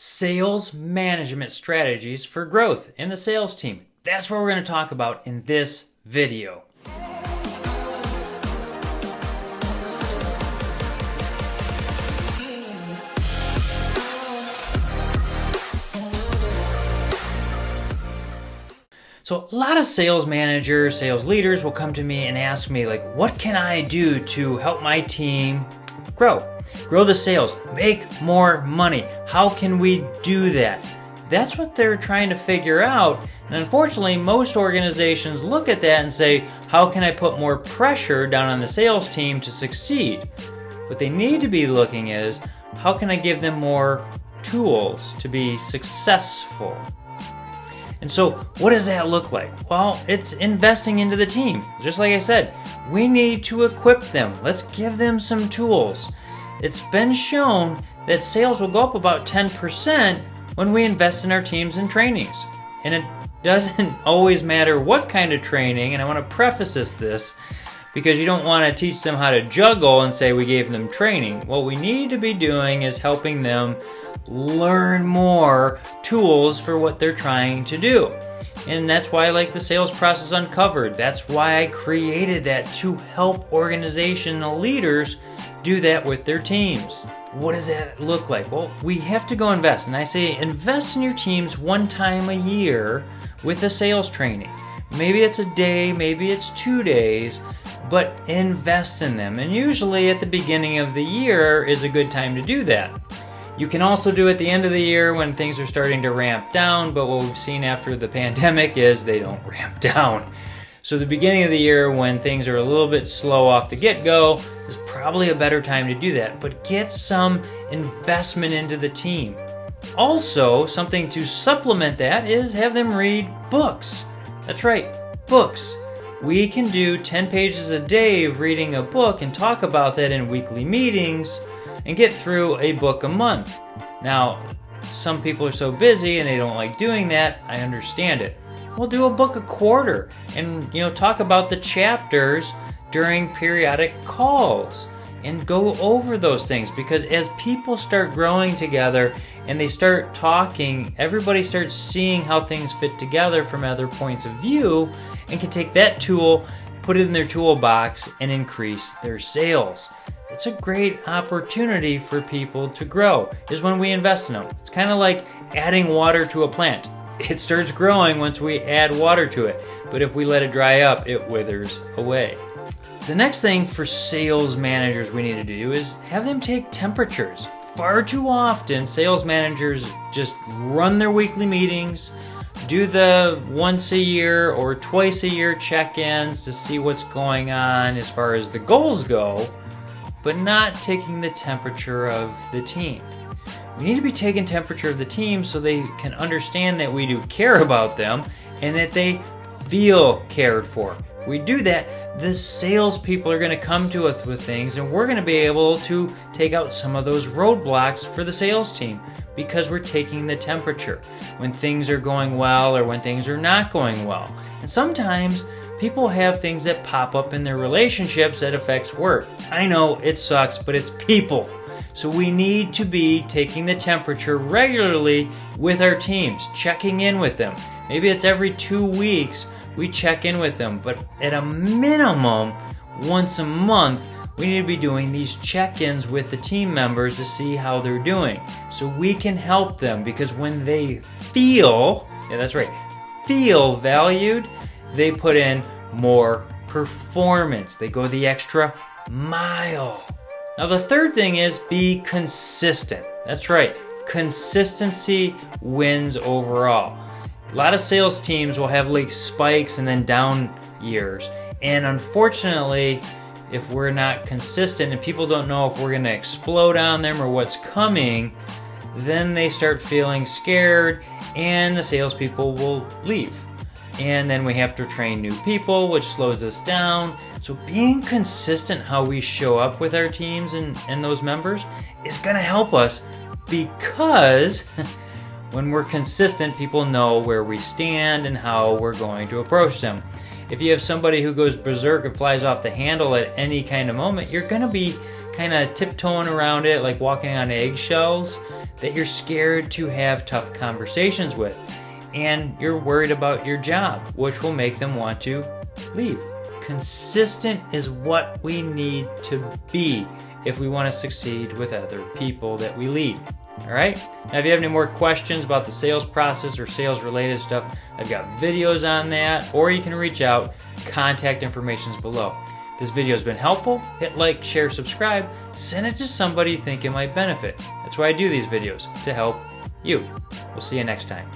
sales management strategies for growth in the sales team. That's what we're going to talk about in this video. So a lot of sales managers, sales leaders will come to me and ask me, like, what can I do to help my team grow the sales, make more money? How can we do that? That's what they're trying to figure out. And unfortunately, most organizations look at that and say, how can I put more pressure down on the sales team to succeed? What they need to be looking at is, how can I give them more tools to be successful? And so what does that look like? Well, it's investing into the team. Just like I said, we need to equip them. Let's give them some tools. It's been shown that sales will go up about 10% when we invest in our teams and trainings. And it doesn't always matter what kind of training, and I want to preface this because you don't want to teach them how to juggle and say we gave them training. What we need to be doing is helping them learn more tools for what they're trying to do. And that's why I like the Sales Process Uncovered. That's why I created that, to help organizational leaders do that with their teams. What does that look like? Well, we have to go invest. And I say invest in your teams one time a year with a sales training. Maybe it's a day, maybe it's 2 days, but invest in them. And usually at the beginning of the year is a good time to do that. You can also do it at the end of the year when things are starting to ramp down, but what we've seen after the pandemic is they don't ramp down. So the beginning of the year, when things are a little bit slow off the get-go, is probably a better time to do that. But get some investment into the team. Also, something to supplement that is have them read books. That's right, books. We can do 10 pages a day of reading a book and talk about that in weekly meetings and get through a book a month. Now, some people are so busy and they don't like doing that. I understand it. We'll do a book a quarter and talk about the chapters during periodic calls and go over those things, because as people start growing together and they start talking, everybody starts seeing how things fit together from other points of view and can take that tool, put it in their toolbox, and increase their sales. It's a great opportunity for people to grow, is when we invest in them. It's kind of like adding water to a plant. It starts growing once we add water to it, but if we let it dry up, it withers away. The next thing for sales managers we need to do is have them take temperatures. Far too often, sales managers just run their weekly meetings, do the once a year or twice a year check-ins to see what's going on as far as the goals go, but not taking the temperature of the team. We need to be taking temperature of the team so they can understand that we do care about them and that they feel cared for. If we do that, the salespeople are going to come to us with things, and we're going to be able to take out some of those roadblocks for the sales team because we're taking the temperature when things are going well or when things are not going well. And sometimes people have things that pop up in their relationships that affects work. I know it sucks, but it's people. So we need to be taking the temperature regularly with our teams, checking in with them. Maybe it's every 2 weeks we check in with them, but at a minimum, once a month, we need to be doing these check-ins with the team members to see how they're doing. So we can help them, because when they feel valued, they put in more performance. They go the extra mile. Now the third thing is be consistent. That's right. Consistency wins overall. A lot of sales teams will have like spikes and then down years. And unfortunately, if we're not consistent and people don't know if we're going to explode on them or what's coming, then they start feeling scared and the salespeople will leave. And then we have to train new people, which slows us down. So being consistent how we show up with our teams and those members is going to help us, because when we're consistent, people know where we stand and how we're going to approach them. If you have somebody who goes berserk and flies off the handle at any kind of moment, you're going to be kind of tiptoeing around it, like walking on eggshells, that you're scared to have tough conversations with. And you're worried about your job, which will make them want to leave. Consistent is what we need to be if we want to succeed with other people that we lead. All right? Now, if you have any more questions about the sales process or sales related stuff, I've got videos on that, or you can reach out. Contact information is below. If this video has been helpful, hit like, share, subscribe, send it to somebody you think it might benefit. That's why I do these videos, to help you. We'll see you next time.